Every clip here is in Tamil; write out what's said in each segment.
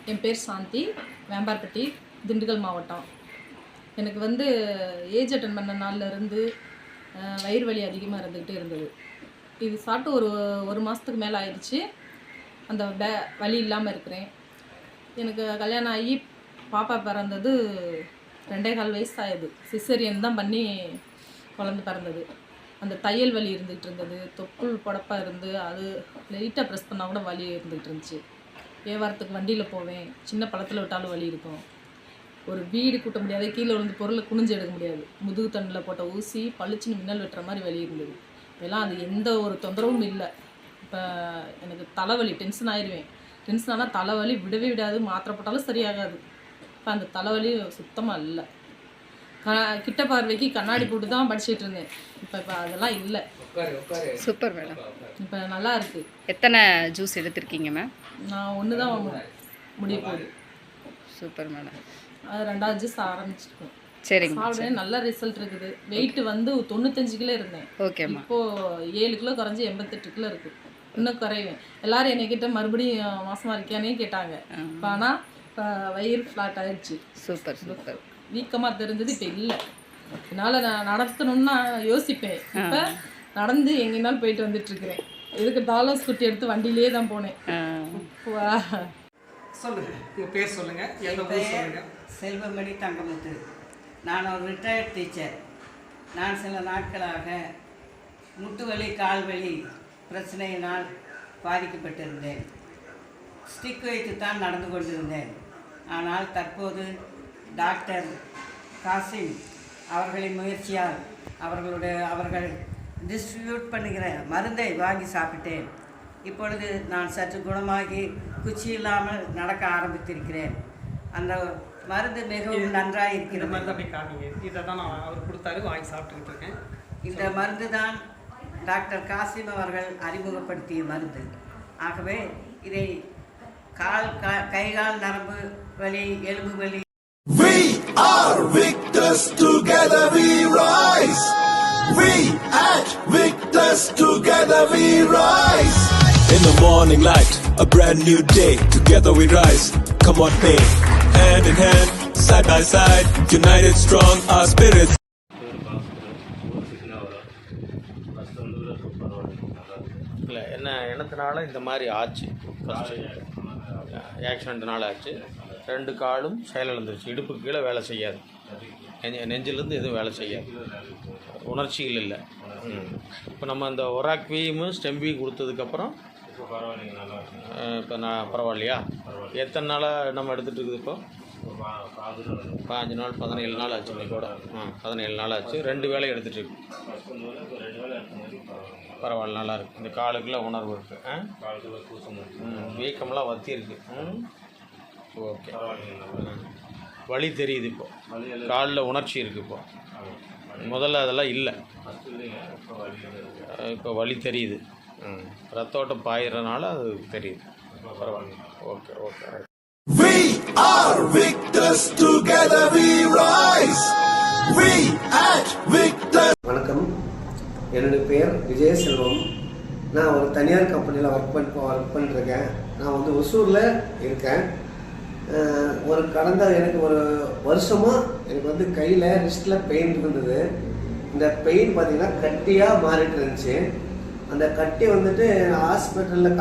என் பேர் சாந்தி, வேம்பார்பட்டி, திண்டுக்கல் மாவட்டம். எனக்கு ஏஜ் அட்டன் பண்ண நாள்லேருந்து வயிறு வலி அதிகமாக இருந்துக்கிட்டே இருந்தது. இது சாப்பிட்டு ஒரு மாதத்துக்கு மேலே ஆயிடுச்சு. அந்த வலி இல்லாமல் இருக்கிறேன். எனக்கு கல்யாணம் ஆகி பாப்பா பிறந்தது 2.25 வயசு ஆகுது. சிசேரியன் தான் பண்ணி குழந்தை பிறந்தது. அந்த தையல் வலி இருந்துகிட்டு இருந்தது, தொப்புள் புடப்பாக இருந்து அது லைட்டாக ப்ரெஸ் பண்ணால் கூட வலி இருந்துகிட்டு இருந்துச்சு. வியாபாரத்துக்கு வண்டியில் போவேன், சின்ன பழத்தில் விட்டாலும் வலி இருக்கும். ஒரு வீடு கூட்ட முடியாது, கீழே விழுந்து பொருளை குனிஞ்சு எடுக்க முடியாது. முதுகு தண்ணில் போட்ட ஊசி பளிச்சுன்னு மின்னல் வெட்டுற மாதிரி வலி இருந்தது. இதெல்லாம் அது எந்த ஒரு தொந்தரவும் இல்லை. இப்போ எனக்கு தலைவலி, டென்ஷன் ஆயிடுவேன். டென்ஷன் ஆனால் தலைவலி விடவே விடாது, மாத்திரை போட்டாலும் சரியாகாது. இப்போ அந்த தலைவலி சுத்தமாக இல்லை. கிட்ட பார்வைக்கு கண்ணாடி போட்டு தான் படிச்சுட்டு இருந்தேன். இப்போ அதெல்லாம் இல்லை. Super madam. இப்போ நல்லா இருக்குது. எத்தனை ஜூஸ் எடுத்திருக்கீங்க மேம்? நான் ஒன்று தான் முடிய போகுது. Super madam. அது 2வது ஜூஸ் ஆரம்பிச்சிருக்கோம். சரிங்க. சாப்பிட்றேன், நல்ல ரிசல்ட் இருக்குது. வெயிட் 95 கிலோ இருந்தேன். ஓகேம்மா. இப்போது 7 கிலோ குறைஞ்சி 88 கிலோ இருக்குது. இன்னும் குறைவேன். எல்லாரும் என்னைக்கிட்ட மறுபடியும் மாசமாக இருக்கியானே கேட்டாங்க. இப்போ ஆனால் இப்போ வயிறு ஃப்ளாட் ஆகிடுச்சு. Super super. வீக்கமாக தெரிஞ்சது இப்போ இல்லை. என்னால் நான் நடக்கணும்னா யோசிப்பேன். இப்போ நடந்து எங்கேனாலும் போயிட்டு வந்துட்டுருக்கிறேன். இதுக்கு டாலர்ஸ் குட்டி எடுத்து வண்டியிலே தான் போனேன். சொல்லுங்க, உங்கள் பேர் சொல்லுங்க, எந்த ஊர் சொல்லுங்க. செல்வமணி தங்கமுத்து. நான் ஒரு ரிட்டையர்ட் டீச்சர். நான் சில நாட்களாக முட்டுவலி, கால்வலி பிரச்சனையினால் பாதிக்கப்பட்டிருந்தேன். ஸ்டிக் வைத்து தான் நடந்து கொண்டிருந்தேன். ஆனால் தற்போது டாக்டர் காசிம் அவர்களின் முயற்சியால் அவர்கள் டிஸ்ட்ரிபியூட் பண்ணுகிற மருந்தை வாங்கி சாப்பிட்டேன். இப்பொழுது நான் சற்று குணமாகி குச்சி இல்லாமல் நடக்க ஆரம்பித்திருக்கிறேன். அந்த மருந்து மிகவும் நன்றாக இருக்கிறது. மருந்து அப்படி காமிங்க. இதை தான் நான் அவர் கொடுத்தாரு, வாங்கி சாப்பிட்டுக்கிட்டு இருக்கேன். இந்த மருந்து தான் டாக்டர் காசிம் அவர்கள் அறிமுகப்படுத்திய மருந்து. ஆகவே இதை கைகால் நரம்பு வலி, எலும்பு வலி. We are victors, together we rise. We at Victors, together we rise. In the morning light, a brand new day, together we rise. Come on, babe, hand in hand, side by side, united strong, our spirits. இல்லை என்னத்தினால இந்த மாதிரி ஆச்சு, ஆக்சிடென்ட்னால ஆச்சு. 2 காலும் செயலிழந்துருச்சு. இடுப்புக்கு கீழே வேலை செய்யாது, நெஞ்சிலேருந்து எதுவும் வேலை செய்யாது, உணர்ச்சிகள் இல்லை. இப்போ நம்ம அந்த ஒராக்வியும் ஸ்டெம்பி கொடுத்ததுக்கப்புறம் இப்போ நான் பரவாயில்லையா? எத்தனை நாளாக நம்ம எடுத்துகிட்டு இருக்குது? இப்போ 5 நாள் 17 நாள் ஆச்சு. இன்னைக்கு கூட 17 நாள் ஆச்சு. 2 வேலை எடுத்துகிட்டு இருக்கு. பரவாயில்ல, நல்லா இருக்குது. இந்த காலுக்குள்ள உணர்வு இருக்குது. வீக்கம்லாம் வத்தி இருக்குது. ஓகே, வலி தெரியுது. இப்போது காலில் உணர்ச்சி இருக்குது. இப்போது முதல்ல அதெல்லாம் இல்லை, இப்போ வலி தெரியுது. ரத்த ஓட்டம் பாயிறனால அது தெரியுது. பரவாயில்ல. Okay okay. We are victors, together we rise. We at Victors. வணக்கம், என்னுடைய பெயர் விஜயசெல்வம். நான் ஒரு தனியார் கம்பெனியில் ஒர்க் பண்ணிருக்கேன். நான் ஒசூரில் இருக்கேன். எனக்கு ஒரு வருஷமாக எனக்கு கையில் ரிஸ்ட்டில் பெயின் இருந்தது. இந்த பெயின் பார்த்திங்கன்னா கட்டியாக மாறிட்டு இருந்துச்சு. அந்த கட்டி ஹாஸ்பிட்டலில்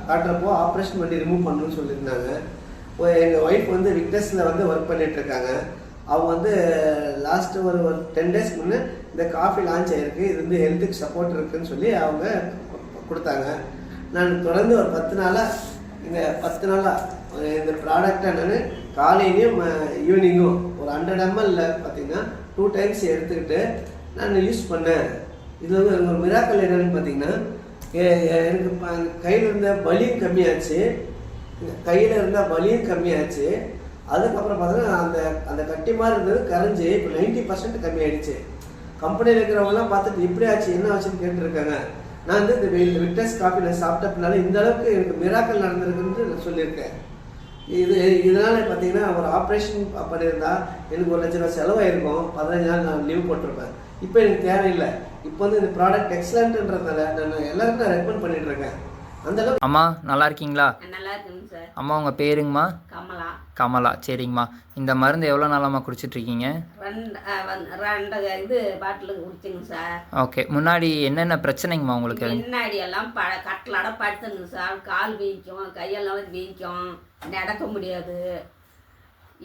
காட்டுறப்போ ஆப்ரேஷன் பண்ணி ரிமூவ் பண்ணணும்னு சொல்லியிருந்தாங்க. எங்கள் ஒய்ஃப் விக்டர்ஸில் ஒர்க் பண்ணிகிட்ருக்காங்க. அவங்க லாஸ்ட்டு ஒரு 10 டேஸ்க்கு முன்னே இந்த காஃபி லான்ச் ஆகிருக்கு, இது ஹெல்த்துக்கு சப்போர்ட் இருக்குதுன்னு சொல்லி அவங்க கொடுத்தாங்க. நான் தொடர்ந்து ஒரு 10 நாளாக இந்த ப்ராடக்டை நான் காலையிலையும் ஈவினிங்கும் ஒரு 100 ml பார்த்திங்கன்னா 2 டைம்ஸ் எடுத்துக்கிட்டு நான் யூஸ் பண்ணேன். இது எனக்கு ஒரு மிராக்கல் என்னென்னு பார்த்தீங்கன்னா, எனக்கு கையில் இருந்த வலியும் கம்மியாச்சு. அதுக்கப்புறம் பார்த்தீங்கன்னா அந்த கட்டி மாதிரி இருந்தது கரைஞ்சி இப்போ 90% கம்மியாயிடுச்சு. கம்பெனியில் இருக்கிறவங்கலாம் பார்த்துட்டு இப்படி ஆச்சு, என்ன ஆச்சுன்னு கேட்டுருக்காங்க. நான் இந்த விக்டர்ஸ் காஃபி நான் சாப்பிட்ட பின்னால இந்த அளவுக்கு எனக்கு மிராக்கல் நடந்திருக்குன்னு நான் சொல்லியிருக்கேன். இதனால் பார்த்தீங்கன்னா ஒரு ஆப்ரேஷன் பண்ணியிருந்தா எனக்கு 1 லட்ச ரூபா செலவாயிருக்கும். 15 நாள் நான் லீவ் போட்டிருப்பேன். இப்போ எனக்கு தேவையில்லை. இப்போ இந்த ப்ராடக்ட் எக்ஸலண்ட்ன்றதுனால நான் எல்லாருக்கும் நான் ரெக்கமெண்ட் பண்ணிட்டு இருக்கேன். அந்த அளவுக்கு. அம்மா நல்லா இருக்கீங்களா? நல்லா இருக்குங்க சார். அம்மா உங்கள் பேருங்கம்மா? கமலா. கமலா. சரிங்கம்மா. இந்த மருந்து எவ்வளோ நாளாம்மா குடிச்சிட்ருக்கீங்க? 2 இது பாட்டிலுக்கு குடிச்சுங்க சார். ஓகே. முன்னாடி என்னென்ன பிரச்சனைங்கம்மா உங்களுக்கு? முன்னாடி எல்லாம் கட்டிலோட படுத்துங்க சார். கால் வீக்கும், கையெல்லாம் வீக்கும், நடக்க முடியாது.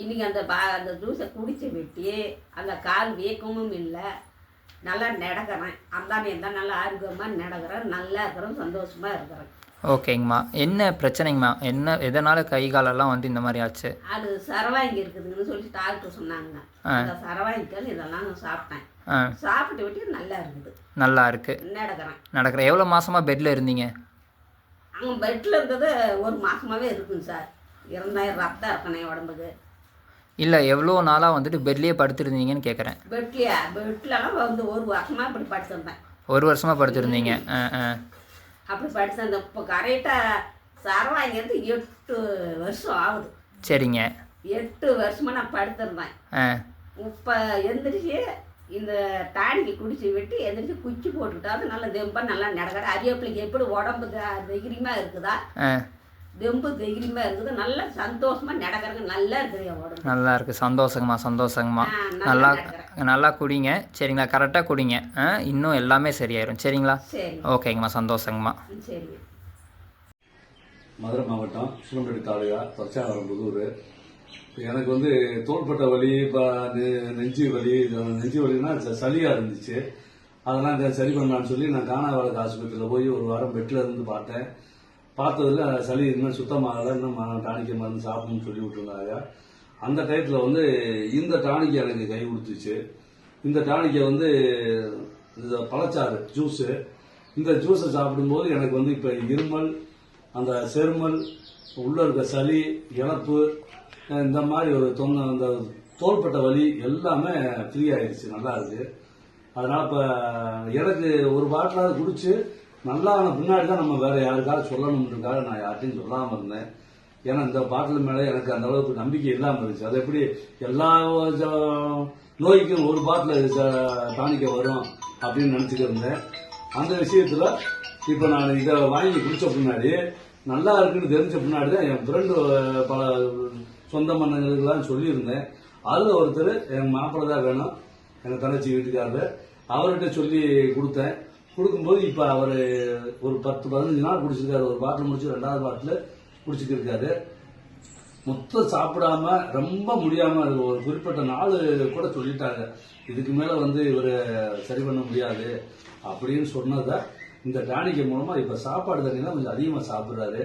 இன்றைக்கி அந்த ஜூஸை குடிச்சு விட்டு அந்த கால் வீக்கமும் இல்லை, நல்லா நடக்கிறேன். அந்தானே தான் நல்லா ஆரோக்கியமாக நடக்கிறேன், நல்லா இருக்கிறேன், சந்தோஷமாக இருக்கிறேன். ஓகேங்கம்மா. என்ன பிரச்சனைங்கம்மா? எதனால் கை காலெல்லாம் வந்து இந்த மாதிரி ஆச்சு? அது சரவாங்கி இருக்குதுன்னு சொல்லி டாக்டர் சொன்னாங்க. அந்த சரவாங்கிக்கல் இதெல்லாம் நான் சாப்பிட்டேன். சாப்பிட்டு விட்டு நல்லா இருக்குது. நல்லா இருக்கு. நடக்கிறேன். எவ்வளோ மாதமாக பெட்டில் இருந்தீங்க? அங்கே பெட்டில் இருக்கிறது 1 மாதமாகவே இருக்குங்க சார். 2000 ரத்தம் இருக்கணும் உடம்புக்கு. இல்லை, எவ்வளோ நாளாக வந்துட்டு பெட்லேயே படுத்துருந்தீங்கன்னு கேட்குறேன். பெட்லலாம் வந்து 1 வருஷமாக இப்படி படுத்திருந்தேன். 1 வருஷமாக படுத்துருந்தீங்க. அப்படி படுத்திருந்தேன். இப்போ கரெக்டாக சரவாங்கிறது 8 வருஷம் ஆகுது. சரிங்க. 8 வருஷமாக நான் படுத்திருந்தேன். இப்போ எந்திரிச்சு இந்த டானிக்கு குடிச்சு விட்டு எந்திரிச்சு குச்சி போட்டுக்கிட்டாலும் நல்லா தெம்பாக நல்லா நடக்கிற. அரியப்பிள்ளைக்கு எப்படி உடம்பு தைரியமாக இருக்குதா, தெம்பு தைரியமாக இருக்குது, நல்லா சந்தோஷமாக நடக்கிறதுக்கு நல்லா இருக்குது என் உடம்பு. நல்லா இருக்குது. சந்தோஷங்கம்மா. நல்லா குடிங்க. சரிங்களா? கரெக்டாக குடிங்க. இன்னும் எல்லாமே சரியாயிரும். சரிங்களா? சரி. ஓகேங்கம்மா. சந்தோஷங்கம்மா. சரி. மதுரை மாவட்டம் சிவம்பேடு தாலுகா பச்சாவரம் புதூர். எனக்கு வந்து தோள்பட்டை வலி, இப்போ நெஞ்சு வலின்னா சளியாக இருந்துச்சு. அதெல்லாம் சரி பண்ணலான்னு சொல்லி நான் கானாவரத்து ஆஸ்பத்திரியில் போய் 1 வாரம் பெட்டில் இருந்து பார்த்ததில் சளி இன்னும் சுத்தமாகலை, இன்னும் டானிக்கை மருந்து சாப்பிடணும்னு சொல்லி விட்டுருந்தாங்க. அந்த டயத்தில் வந்து இந்த டானிக்கை எனக்கு கை கொடுத்துச்சு. இந்த டானிக்கை வந்து பழச்சாறு ஜூஸு, இந்த ஜூஸை சாப்பிடும்போது எனக்கு வந்து இப்போ இருமல், அந்த செருமல், உள்ளே இருக்க சளி, இழப்பு, இந்த மாதிரி ஒரு அந்த தோள்பட்ட வலி எல்லாமே ஃப்ரீ ஆயிடுச்சு. நல்லா இருக்கு. அதனால் இப்போ எனக்கு ஒரு பாட்டிலாவது குடிச்சு நல்லா பின்னாடி தான் நம்ம வேற யாருக்காவது சொல்லணும்ன்றதுக்காக நான் யார்ட்டையும் சொல்லாமல் இருந்தேன். ஏன்னா இந்த பாட்டில் மேலே எனக்கு அந்த அளவுக்கு நம்பிக்கை இல்லாமல் இருந்துச்சு. அது எப்படி எல்லா நோய்க்கும் ஒரு பாட்டில் டானிக்க வரும் அப்படின்னு நினச்சிட்டு இருந்தேன். அந்த விஷயத்தில் இப்போ நான் இதை வாங்கி குடிச்ச பின்னாடி நல்லா இருக்குன்னு தெரிஞ்ச பின்னாடி தான் என் ஃப்ரெண்டு பல சொந்த மன்னங்களுக்கெல்லாம் சொல்லியிருந்தேன். அதில் ஒருத்தர் என் மாப்பிள்ளை தான் வேணும், எங்கள் தங்கச்சி வீட்டுக்காரர், அவர்கிட்ட சொல்லி கொடுத்தேன். கொடுக்கும்போது இப்போ அவர் ஒரு 10-15 நாள் குடிச்சிருக்காரு. ஒரு பாட்டில் முடிச்சு 2வது பாட்டில் குடிச்சிட்டு இருக்காரு. மொத்தம் சாப்பிடாம ரொம்ப முடியாம ஒரு குறிப்பிட்ட நாள் கூட சொல்லிட்டாங்க, இதுக்கு மேல வந்து இவர் சரி பண்ண முடியாது அப்படின்னு சொன்னதை இந்த டானிக்கை மூலமா இப்ப சாப்பாடு தண்ணிலாம் கொஞ்சம் அதிகமா சாப்பிடுறாரு.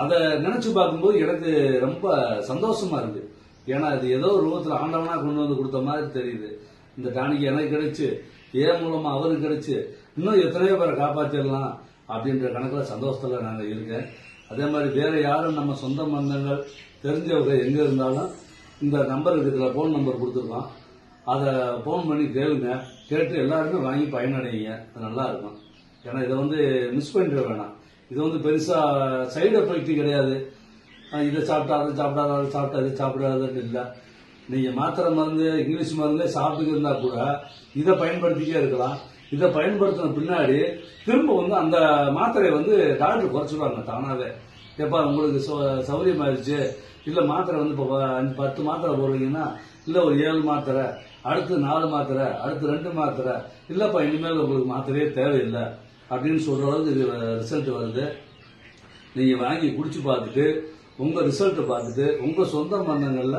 அதை நினைச்சு பார்க்கும்போது எனக்கு ரொம்ப சந்தோஷமா இருக்கு. ஏன்னா இது ஏதோ ஒரு ரூபத்தில் ஆண்டவனா கொண்டு வந்து கொடுத்த மாதிரி தெரியுது. இந்த டானிக்கை எனக்கு கிடைச்சு, ஏன் மூலமா அவருக்கு கிடைச்சு, இன்னும் எத்தனையோ பேரை காப்பாற்றிடலாம் அப்படின்ற கணக்கில் சந்தோஷத்துல நாங்கள் இருக்கேன். அதே மாதிரி வேற யாரும் நம்ம சொந்த பந்தங்கள் தெரிஞ்சவங்க எங்க இருந்தாலும் இந்த நம்பர் இருக்கிற ஃபோன் நம்பர் கொடுத்துருக்கோம், அதை ஃபோன் பண்ணி கேளுங்க. கேட்டு எல்லாருமே வாங்கி பயனடைங்க. அது நல்லா இருக்கும். ஏன்னா இதை வந்து மிஸ் பண்ணிட வேணாம். இது வந்து பெருசா சைடு எஃபெக்ட் கிடையாது. இதை சாப்பிட்டா அதை சாப்பிடாத, அதை சாப்பிட்டா இதை சாப்பிடாதுன்னு இல்லை. நீங்க மாத்திரை மருந்து இங்கிலீஷ் மருந்தே சாப்பிட்டு இருந்தா கூட இதை பயன்படுத்திக்கே இருக்கலாம். இதை பயன்படுத்தின பின்னாடி திரும்ப வந்து அந்த மாத்திரையை வந்து டாக்டர் குறைச்சிடுவாங்க தானாவே. எப்பா உங்களுக்கு சௌகரியம் ஆயிடுச்சு, இல்ல மாத்திரை வந்து இப்போ 10 மாத்திரை போடுறீங்கன்னா இல்ல ஒரு 7 மாத்திரை, அடுத்து 4 மாத்திரை, அடுத்து 2 மாத்திரை, இல்லப்பா இனிமேல் உங்களுக்கு மாத்திரையே தேவையில்லை அப்படின்னு சொல்ற அளவுக்கு ரிசல்ட் வருது. நீங்க வாங்கி குடிச்சு பார்த்துட்டு உங்க ரிசல்ட் பார்த்துட்டு உங்க சொந்த பந்தங்கள்ல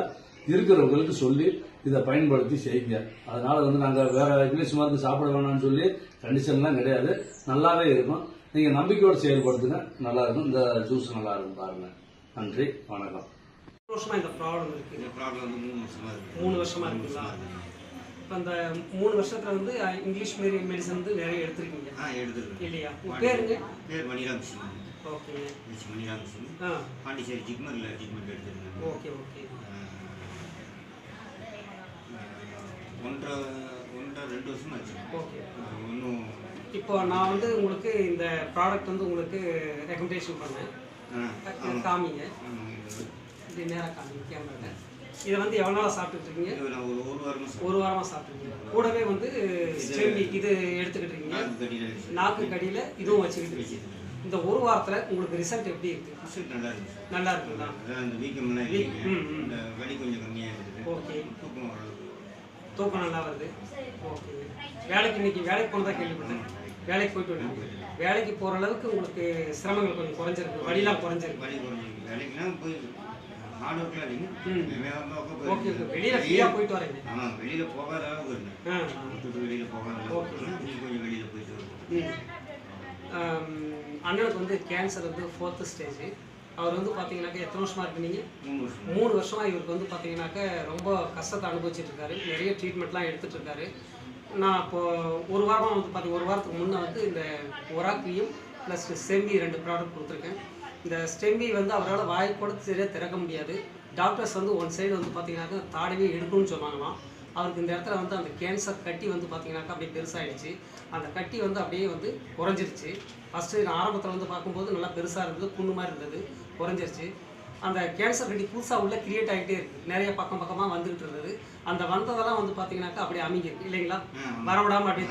இருக்கிறவங்களுக்கு சொல்லி இதை பயன்படுத்தி செய்யுங்க. அதனால வந்து நாங்கள் வேற இங்கிலீஷ் மருந்து சாப்பிட வேணாம்னு சொல்லி கண்டிஷன்லாம் கிடையாது. நல்லாவே இருக்கும். நீங்க நம்பிக்கையோடு செயல்படுத்துங்க, நல்லா இருக்கும். இந்த ஜூஸ் நல்லா இருக்கும், பாருங்க. நன்றி, வணக்கம். வருஷமா இந்த ப்ராப்ளம் இருக்கு. இந்த ப்ராப்ளம் வந்து 3 வருஷமா இருக்கு. 3 வருஷமா இருக்குங்களா? இப்போ அந்த 3 வருஷத்துல வந்து இங்கிலீஷ் மெடிசன் வந்து நிறைய எடுத்திருக்கீங்க. எடுத்துருக்கேன். இல்லையா? உங்க பேருங்க? பேர் மணிராமகிருஷ்ணன். ஓகே. மணிராமகிருஷ்ணன். பாண்டிச்சேரி ஜிக்மர்ல ட்ரீட்மெண்ட் எடுத்துருக்கேன். Okay okay. 1.5-2 வருஷமா ஆச்சு. ஓகே. இன்னும் இப்போ நான் வந்து உங்களுக்கு இந்த ப்ராடக்ட் வந்து உங்களுக்கு ரெக்கமெண்டேஷன் பண்ணேன். காமிங்க, இது நேராக காமிங்க கேமரா. இதை வந்து எவ்வளோ நாளாக சாப்பிட்டுட்டு இருக்கீங்க? ஒரு வாரமாக சாப்பிட்டுருக்கீங்க. கூடவே வந்து ஸ்டெம்பி இது எடுத்துக்கிட்டு இருக்கீங்க. நாக்கு கடியில் இதுவும் வச்சுக்கிட்டு இருக்கீங்க. இந்த ஒரு வாரத்தில் உங்களுக்கு ரிசல்ட் எப்படி இருக்குது? ரிசல்ட் நல்லா இருக்குது சார். நல்லா இருக்குங்களா? அதான் அந்த வீக்கம்லாம் இல்லைங்க. இந்த வலி கொஞ்சம் கம்மியாக இருக்குது. ஓகே. தூக்கம் ஓரளவுக்கு. தூக்கம் நல்லா வருது. ஓகே. வேலைக்கு இன்னைக்கு வேலைக்கு போனதா கேள்விப்பட்டேன். வேலைக்கு போயிட்டு வந்தீங்க. வேலைக்கு போகிற அளவுக்கு உங்களுக்கு சிரமங்கள் கொஞ்சம் குறைஞ்சிருக்கு, வலிலாம் குறைஞ்சிருக்கு. வலி குறைஞ்சிருக்கு. வேலைக்குலாம் போய் ஹார்ட் ஒர்க்லாம் இல்லைங்க. Okay okay. வெளியில் ஃப்ரீயாக போயிட்டு வரீங்க. ஆமாம், வெளியில் போகாத அளவுக்கு இருந்தேன். விட்டுட்டு வெளியில் போகாத அளவுக்கு இன்னைக்கு கொஞ்சம் வெளியில் போயிட்டு வருவோம். அண்ணனுக்கு வந்து கேன்சர் வந்து 4th ஸ்டேஜ். அவர் வந்து பார்த்தீங்கன்னாக்கா எத்தனை வருஷமாக இருக்கு நீங்கள்? 3 வருஷமாக இவருக்கு வந்து பார்த்தீங்கன்னாக்கா ரொம்ப கஷ்டத்தை அனுபவிச்சுட்டு இருக்காரு. நிறைய ட்ரீட்மெண்ட்லாம் எடுத்துகிட்டு இருக்காரு. நான் இப்போது ஒரு வாரமாக வந்து பார்த்தீங்கன்னா ஒரு வாரத்துக்கு முன்னே வந்து இந்த ஒராக்லியும் ப்ளஸ் ஸ்டெம்பி 2 ப்ராடக்ட் கொடுத்துருக்கேன். இந்த ஸ்டெம்பி வந்து அவரால் வாய் கூட சரியாக திறக்க முடியாது. டாக்டர்ஸ் வந்து ஒன் சைடு வந்து பார்த்தீங்கன்னாக்கா தாடவே எடுக்கணும்னு சொன்னாங்களாம். அவருக்கு இந்த இடத்துல வந்து அந்த கேன்சர் கட்டி வந்து பார்த்தீங்கன்னாக்கா அப்படியே பெருசாகிடுச்சு. அந்த கட்டி வந்து அப்படியே வந்து குறைஞ்சிருச்சு. ஃபஸ்ட்டு நான் ஆரம்பத்தில் வந்து பார்க்கும்போது நல்லா பெருசாக இருந்தது, புண்ணு மாதிரி இருந்தது, குறைஞ்சிருச்சு. அந்த கேன்சர் கட்டி புதுசாக உள்ள கிரியேட் ஆகிட்டே இருக்குது. நிறைய பக்கமாக வந்துக்கிட்டு இருந்தது. அந்த வந்ததெல்லாம் வந்து பார்த்தீங்கன்னாக்கா அப்படியே அமைங்கிருக்கு இல்லைங்களா? வரவிடாமல் அப்படியே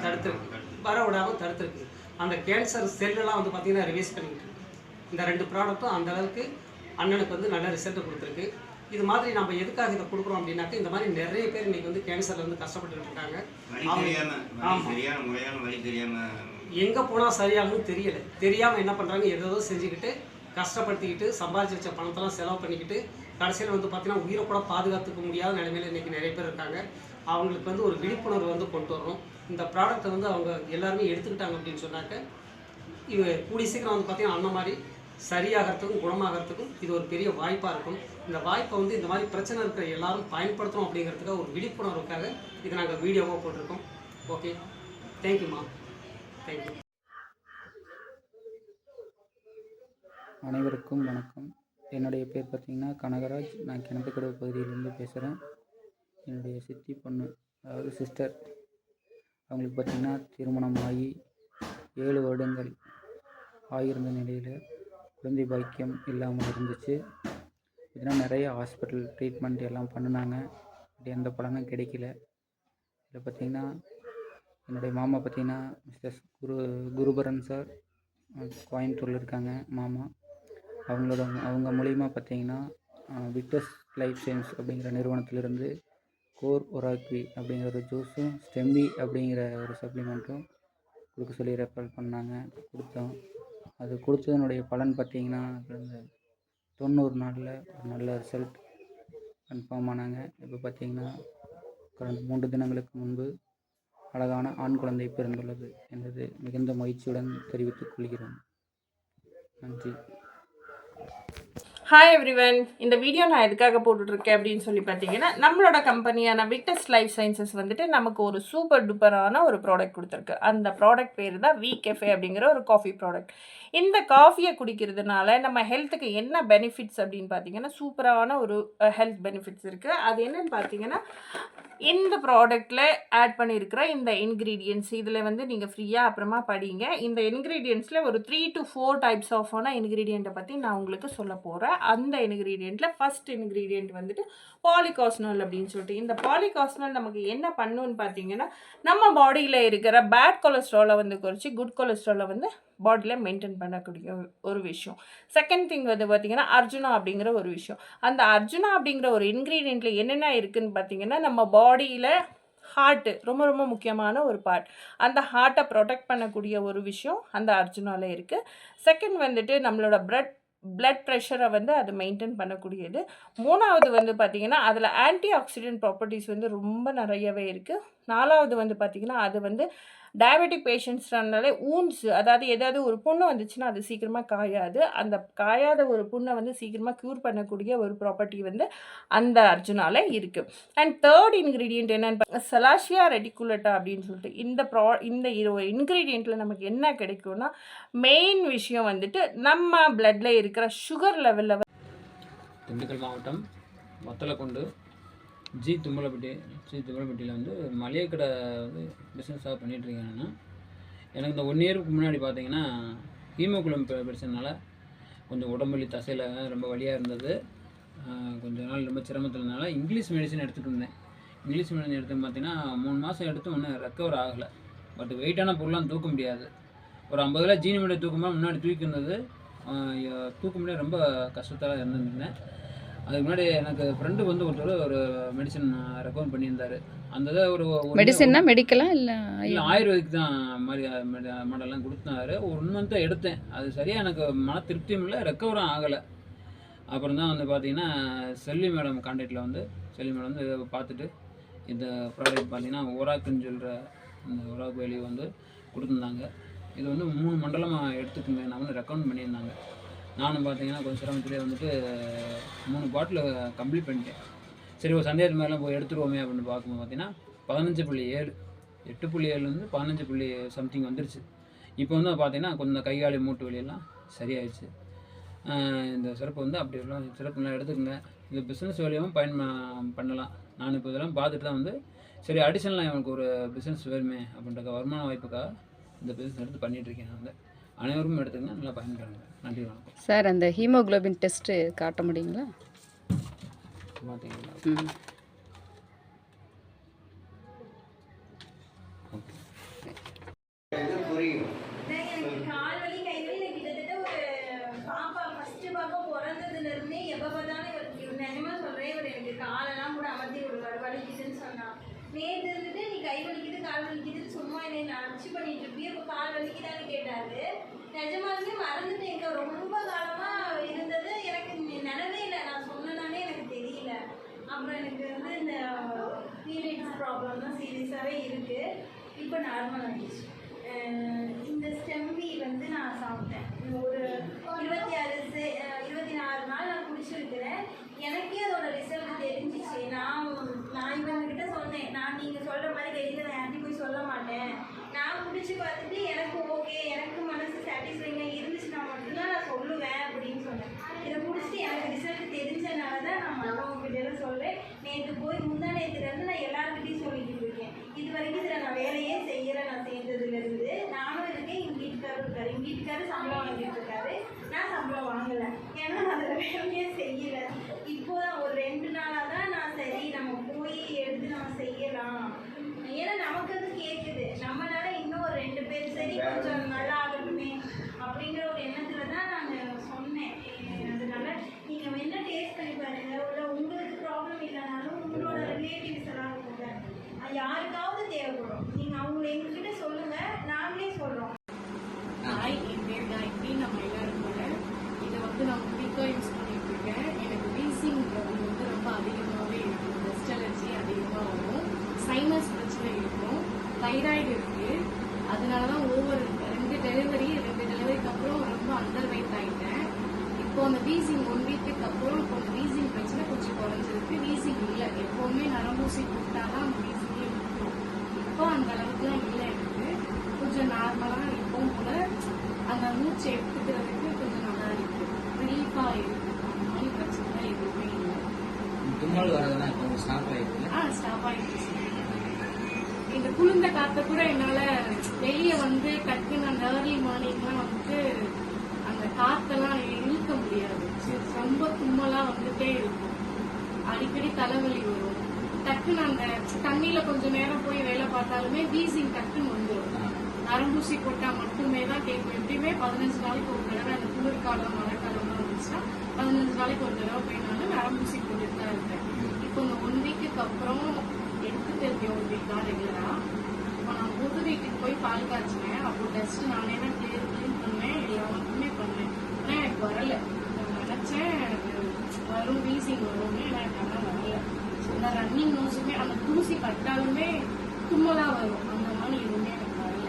வரவிடாமல் தடுத்துருக்கு. அந்த கேன்சர் செல்லெல்லாம் வந்து பார்த்தீங்கன்னா ரிவைஸ் பண்ணிக்கிட்டு இருக்கு. இந்த 2 ப்ராடக்ட்டும் அந்த அளவுக்கு அண்ணனுக்கு வந்து நல்ல ரிசல்ட் கொடுத்துருக்கு. இது மாதிரி நம்ம எதுக்காக இதை கொடுக்குறோம் அப்படின்னாக்க இந்த மாதிரி நிறைய பேர் இன்னைக்கு வந்து கேன்சர்ல வந்து கஷ்டப்பட்டு இருக்காங்க. எங்கே போனால் சரியாகும்னு தெரியாமல் என்ன பண்ணுறாங்க, ஏதோ செஞ்சுக்கிட்டு கஷ்டப்படுத்திக்கிட்டு சம்பாதிச்சு வச்ச பணத்தெல்லாம் செலவு பண்ணிக்கிட்டு கடைசியில் வந்து பார்த்தீங்கன்னா உயிரை கூட பாதுகாத்துக்க முடியாத நிலைமையில் இன்றைக்கி நிறைய பேர் இருக்காங்க. அவங்களுக்கு வந்து ஒரு விழிப்புணர்வு வந்து கொண்டு வரோம். இந்த ப்ராடக்ட்டை வந்து அவங்க எல்லாருமே எடுத்துக்கிட்டாங்க அப்படின்னு சொன்னாக்க கூடிய சீக்கிரம் வந்து பார்த்தீங்கன்னா அந்த மாதிரி சரியாகிறதுக்கும் குணமாகறதுக்கும் இது ஒரு பெரிய வாய்ப்பாக இருக்கும். இந்த வாய்ப்பை வந்து இந்த மாதிரி பிரச்சனை இருக்கிற எல்லாரும் பயன்படுத்தணும் அப்படிங்கிறதுக்காக ஒரு விழிப்புணர்வுக்காக இதை நாங்கள் வீடியோவாக போட்டிருக்கோம். ஓகே, தேங்க்யூம்மா. தேங்க்யூ. அனைவருக்கும் வணக்கம். என்னுடைய பேர் பார்த்திங்கன்னா கனகராஜ். நான் கிணத்துக்கடவு பகுதியிலேருந்து பேசுகிறேன். என்னுடைய சித்தி பொண்ணு, அதாவது சிஸ்டர், அவங்களுக்கு பார்த்திங்கன்னா திருமணம் ஆகி 7 வருடங்கள் ஆகியிருந்த நிலையில் குழந்தை பாக்கியம் இல்லாமல் இருந்துச்சு. இதனால் நிறைய ஹாஸ்பிட்டல் ட்ரீட்மெண்ட் எல்லாம் பண்ணினாங்க. எந்த பலனும் கிடைக்கல. இதில் பார்த்திங்கன்னா என்னுடைய மாமா பார்த்திங்கன்னா மிஸ்டர் குருபரன் சார் கோயம்புத்தூரில் இருக்காங்க மாமா. அவங்க மூலிமா பார்த்திங்கன்னா விக்டர்ஸ் லைஃப் சயின்ஸ் அப்படிங்கிற நிறுவனத்திலிருந்து கோர் ஒராக்வி அப்படிங்கிற ஒரு ஜூஸும் ஸ்டெம்பி அப்படிங்கிற ஒரு சப்ளிமெண்ட்டும் கொடுக்க சொல்லி ரெஃபர் பண்ணாங்க. கொடுத்தோம். அது கொடுத்ததனுடைய பலன் பார்த்திங்கன்னா கடந்த 90 நாளில் ஒரு நல்ல ரிசல்ட் கன்ஃபார்ம் ஆனாங்க. இப்போ பார்த்திங்கன்னா கடந்த 3 தினங்களுக்கு முன்பு அழகான ஆண் குழந்தை பிறந்துள்ளது என்பது மிகுந்த மகிழ்ச்சியுடன் தெரிவித்துக் கொள்கிறோம். நன்றி. Hi everyone. இந்த வீடியோ நான் எதுக்காக போட்டுட்ருக்கேன் அப்படின்னு சொல்லி பார்த்தீங்கன்னா, நம்மளோட கம்பெனியான விக்டர்ஸ் லைஃப் சயின்சஸ் வந்துட்டு நமக்கு ஒரு சூப்பர் டூப்பரான ஒரு ப்ராடக்ட் கொடுத்துருக்கு. அந்த ப்ராடக்ட் பேர் தான் வி கெஃபே அப்படிங்கிற ஒரு காஃபி ப்ராடக்ட். இந்த காஃபியை குடிக்கிறதுனால நம்ம ஹெல்த்துக்கு என்ன பெனிஃபிட்ஸ் அப்படின்னு பார்த்தீங்கன்னா, சூப்பரான ஒரு ஹெல்த் பெனிஃபிட்ஸ் இருக்குது. அது என்னென்னு பார்த்தீங்கன்னா, இந்த ப்ராடக்டில் ஆட் பண்ணியிருக்கிற இந்த இன்க்ரீடியன்ட்ஸ் இதில் வந்து நீங்கள் ஃப்ரீயாக அப்புறமா படிங்க. இந்த இன்க்ரீடியன்ட்ஸில் ஒரு 3 to 4 டைப்ஸ் ஆஃபான இன்க்ரீடியண்ட்டை பற்றி நான் உங்களுக்கு சொல்ல போகிறேன். அந்த இன்க்ரீடியண்ட்டில் ஃபஸ்ட் இன்க்ரீடியண்ட் வந்துட்டு பாலிகாஸ்னால் அப்படின்னு சொல்லிட்டு. இந்த பாலிகாஸ்னால் நமக்கு என்ன பண்ணுன்னு பார்த்தீங்கன்னா, நம்ம பாடியில் இருக்கிற பேட் கொலஸ்ட்ராலை வந்து குறைச்சி குட் கொலஸ்ட்ராலை வந்து பாடியில் மெயின்டைன் பண்ணக்கூடிய ஒரு விஷயம். செகண்ட் திங் வந்து பார்த்திங்கன்னா அர்ஜுனா அப்படிங்கிற ஒரு விஷயம். அந்த அர்ஜுனா அப்படிங்கிற ஒரு இன்க்ரீடியண்ட்டில் என்னென்ன இருக்குதுன்னு பார்த்தீங்கன்னா, நம்ம பாடியில் ஹார்ட்டு ரொம்ப ரொம்ப முக்கியமான ஒரு பார்ட். அந்த ஹார்ட்டை ப்ரொடெக்ட் பண்ணக்கூடிய ஒரு விஷயம் அந்த அர்ஜுனாவில் இருக்குது. செகண்ட் வந்துட்டு நம்மளோட பிளட் ப்ரெஷரை வந்து அது மெயின்டைன் பண்ணக்கூடியது. 3வது வந்து பார்த்திங்கன்னா அதில் ஆன்டி ஆக்சிடென்ட் ப்ராப்பர்ட்டிஸ் வந்து ரொம்ப நிறையவே இருக்குது. 4வது வந்து பார்த்திங்கன்னா அது வந்து டயபெட்டிக் பேஷண்ட்ஸ்னாலே ஊன்ஸ், அதாவது ஏதாவது ஒரு புண்ணு வந்துச்சுன்னா அது சீக்கிரமாக காயாது. அந்த காயாத ஒரு புண்ணை வந்து சீக்கிரமாக க்யூர் பண்ணக்கூடிய ஒரு ப்ராப்பர்ட்டி வந்து அந்த அர்ஜுனால இருக்குது. அண்ட் தேர்ட் இன்க்ரீடியண்ட் என்னென்னு செலாஷியா ரெட்டிகுலேட்டா அப்படின்னு சொல்லிட்டு இந்த இன்க்ரீடியண்ட்டில் நமக்கு என்ன கிடைக்கும்னா, மெயின் விஷயம் வந்துட்டு நம்ம பிளட்டில் இருக்கிற சுகர் லெவலில். திண்டுக்கல் மாவட்டம் வத்தலக்குண்டு ஜி தும்பலப்பட்டியில் வந்து மளிகை கடை வந்து பிஸ்னஸாக பண்ணிகிட்ருக்கேன் நான். எனக்கு இந்த 1 இயருக்கு முன்னாடி பார்த்தீங்கன்னா ஹீமோகுளோபின் பிரச்சனைனால கொஞ்சம் உடம்புலி தசையில் ரொம்ப வலியாக இருந்தது. கொஞ்ச நாள் ரொம்ப சிரமத்தினால இங்கிலீஷ் மெடிசன் எடுத்துகிட்டு இருந்தேன். இங்கிலீஷ் மெடிசன் எடுத்து பார்த்தீங்கன்னா 3 மாதம் எடுத்து ஒன்றும் ரெக்கவர் ஆகலை. பட் வெயிட்டான பொருளாக தூக்க முடியாது. ஒரு 50 கிலோ ஜீனி மூட்டை தூக்கும்போது முன்னாடி தூக்கி இருந்தது, தூக்க முடியாது, ரொம்ப கஷ்டத்தால் இருந்திருந்தேன். அதுக்கு முன்னாடி எனக்கு ஃப்ரெண்டு வந்து ஒருத்தர் ஒரு மெடிசன் ரெக்கமெண்ட் பண்ணியிருந்தார். அந்த இதை ஒரு மெடிசன்னா மெடிக்கலா இல்லை இல்லை ஆயுர்வேதிக் தான் மாதிரி மாடல்லாம் கொடுத்தாரு. ஒரு 1 மந்த் தான் எடுத்தேன். அது சரியாக எனக்கு மன திருப்தியும் இல்லை, ரெக்கவரும் ஆகலை. அப்புறம் தான் வந்து பார்த்தீங்கன்னா செல்வி மேடம் கான்டாக்டில் வந்து செல்வி மேடம் வந்து இதை பார்த்துட்டு இந்த ப்ராடக்ட் பார்த்தீங்கன்னா ஒராக்குன்னு சொல்கிற இந்த ஒராக் வேல்யூ வந்து கொடுத்துருந்தாங்க. இது வந்து 3 மண்டலமாக எடுத்துக்கோங்க நான் வந்து ரெக்கமெண்ட் பண்ணியிருந்தாங்க. நானும் பார்த்தீங்கன்னா கொஞ்சம் சிரமத்திலே வந்துட்டு 3 பாட்டில் கம்ப்ளீட் பண்ணிட்டேன். சரி ஒரு சந்தேகத்து மேலே போய் எடுத்துருவோமே அப்படின்னு பார்க்கும்போது பார்த்தீங்கன்னா 15.7 8.7 15 சம்திங் வந்துருச்சு. இப்போ வந்து பார்த்தீங்கன்னா கொஞ்சம் கைகாலி மூட்டு வலியெல்லாம் சரியாயிடுச்சு. இந்த சிறப்பு வந்து அப்படி எல்லாம் சிறப்புலாம் எடுத்துக்கோங்க. இந்த பிஸ்னஸ் வழியாகவும் பண்ணலாம். நான் இப்போ இதெல்லாம் பார்த்துட்டு தான் வந்து சரி அடிஷனலாக எனக்கு ஒரு பிஸ்னஸ் வேணுமே அப்படின்ற வருமான வாய்ப்புக்காக இந்த பிஸ்னஸ் எடுத்து பண்ணிகிட்ருக்கேன். நான் வந்து அனைவரும் எடுத்துக்கங்க, நல்லா பயன்படுங்க. நன்றி, வணக்கம். சார். அந்த ஹீமோகுளோபின் டெஸ்ட்டு காட்ட முடியுங்களா? பார்த்தீங்களா? புரியும். எனக்கு கால் வலி கை வலி எனக்கு கிட்டத்தட்ட ஒரு பாப்பா ஃபர்ஸ்ட் பாப்பா பிறந்ததுலேருந்தே எப்போ பார்த்தாலும் இவர் நிஜமாக சொல்கிறேன், இவர் எனக்கு காலெல்லாம் கூட அமர்த்தி விடுவார், வலிக்குதுன்னு சொன்னான். நேற்று இருந்துட்டு நீ கை வலிக்குது கால் வலிக்குதுன்னு சும்மா என்னை அடிச்சு பண்ணிட்டு இருப்பியே, இப்போ கால் வலிக்குதான்னு கேட்டாரு. நிஜமாலுமே மறந்துட்டேங்க. ரொம்ப காலமாக இருந்தது எனக்கு நினைவே இல்லை. நான் சொன்னதானே எனக்கு தெரியல. அப்புறம் எனக்கு வந்து இந்த பீரியட்ஸ் ப்ராப்ளம் தான் சீரியஸாகவே இருக்குது. இப்போ நார்மல் ஆகிடுச்சு. இந்த ஸ்டெம்பி வந்து நான் சாப்பிட்டேன். ஒரு 26 நாள் நான் குடிச்சிருக்கிறேன். எனக்கே அதோட ரிசல்ட் தெரிஞ்சிச்சு. நான் இவங்ககிட்ட சொன்னேன், நான் நீங்கள் சொல்கிற மாதிரி வெளியில் நான் யார்ட்டையும் போய் சொல்ல மாட்டேன். நான் குடிச்சு பார்த்துட்டு எனக்கு ஓகே, எனக்கு மனசு சாட்டிஸ்ஃபைங்காக இருந்துச்சுன்னா மட்டும்தான் நான் சொல்லுவேன் அப்படின்னு சொன்னேன். இதை குடிச்சிட்டு எனக்கு ரிசல்ட் தெரிஞ்சனால தான் நான் மற்றவங்ககிட்ட சொல்கிறேன். நேற்று போய் முந்தா நேற்றுலேருந்து நான் எல்லாருக்கிட்டையும் சொல்லிட்டு இருக்கேன். இது வரைக்கும் இதில் நான் வேலையே செய்யலை. நான் சேர்ந்ததுலேருந்து நானும் இருக்கேன், எங்கள் வீட்டுக்காரரும் இருக்காரு. எங்கள் வீட்டுக்காரர் சம்பளம் வாங்கிட்டு இருக்காரு, நான் சம்பளம் வாங்கலை. ஏன்னா நான் அதில் வேலையே செய்யலை. இப்போ தான் ஒரு 2 நாளாக தான் நான் சரி நம்ம போய் எடுத்து நம்ம செய்யலாம். ஏன்னா நமக்கு அது கேட்குது, நம்மளால இன்னும் ஒரு 2 பேர் சரி கொஞ்சம் நல்லா ஆகணுமே அப்படிங்கிற ஒரு எண்ணத்தில் தான் நான் சொன்னேன். அதனால நீங்கள் என்ன டேஸ்ட் பண்ணி பாருங்க. இல்லை உங்களுக்கு ப்ராப்ளம் இல்லைனாலும் உங்களோட ரிலேட்டிவ்ஸ் எல்லாம் இருக்குங்க, யாருக்காவது தேவைப்படும், நீங்கள் அவங்கள எங்ககிட்ட சொல்லுங்கள், நாங்களே சொல்கிறோம். ஹாய், என் பேர் காயத்ரி. நம்ம எல்லாரும் போல இதை வந்து நான் குடிக்காக யூஸ் பண்ணிட்டு இருக்கேன். எனக்கு வீசிங் வந்து ரொம்ப அதிகமாகவே இருக்கும். டஸ்ட் அலர்ஜி அதிகமாக வரும், சைனஸ் பிரச்சனை இருக்கும், தைராய்டு இருக்குது. அதனால தான் ஒவ்வொரு 2 டெலிவரிக்கு அப்புறம் ரொம்ப அண்டர் வெயிட் ஆகிட்டேன். இப்போ அந்த வீசிங் 1 வீக்குக்கு அப்புறம் இப்போ அந்த வீசிங் பிரச்சனை கொஞ்சம் குறைஞ்சிருக்கு. வீசிங் இல்லை, எப்போவுமே நரம்பூசி போட்டாதான் அந்த வீசிங்கே இருக்கும். இப்போ அந்த அளவுக்குலாம் இல்லை, எனக்கு கொஞ்சம் நார்மலாக எப்பவும் போல அந்த மூச்சை எடுத்துக்கிறதுக்கு கொஞ்சம் நல்லா இருக்கு, ரிலீஃபாக இருக்கு. அந்த மாதிரி பிரச்சனை எதுவுமே இல்லை. தும்மல் வரதுன்னா இப்போ ஸ்டாப் ஆகிருக்கு. ஸ்டாப் ஆகிடுச்சு. இந்த குளிர்ந்த காற்றை கூட என்னால் வெளியே வந்து டக்குன்னு அந்த ஏர்லி மார்னிங்லாம் வந்துட்டு அந்த காற்றெல்லாம் இழுக்க முடியாது. ரொம்ப தும்மலாக வந்துட்டே இருக்கும், அடிக்கடி தலைவலி வரும். டக்குன்னு அந்த தண்ணியில் கொஞ்சம் நேரம் போய் வேலை பார்த்தாலுமே வீசிங் டக்குன்னு வந்துடும். நரம்பூசி போட்டால் மட்டுமே தான் கேட்கும். எப்படியுமே 15 நாளைக்கு ஒரு தடவை, அந்த குளிர்காலம் மழைக்காலம்லாம் வந்துச்சுன்னா 15 நாளைக்கு ஒரு தடவை போய் நான் நரம்பூசி போட்டுட்டு தான் இருக்கேன். இப்போ இந்த 1 வீக்குக்கு அப்புறம் எடுத்துட்டு இருக்கேன். 1 வீக் தான் ரெகுலராக. இப்போ நான் புது வீட்டுக்கு போய் பால் காய்ச்சினேன். அப்போ டெஸ்ட் நானே தான் கிளீன் பண்ணேன், எல்லாருக்குமே பண்ணேன். ஆனால் எனக்கு வரலை. நான் நினச்சேன் வரும், வீசிங் வரும்னு, எனக்கு ஆனால் வரல. அந்த ரன்னிங் நோஸுமே அந்த தூசி பட்டாலுமே தும்மலாக வரும். அந்த மாதிரி எதுவுமே எனக்கு வரல.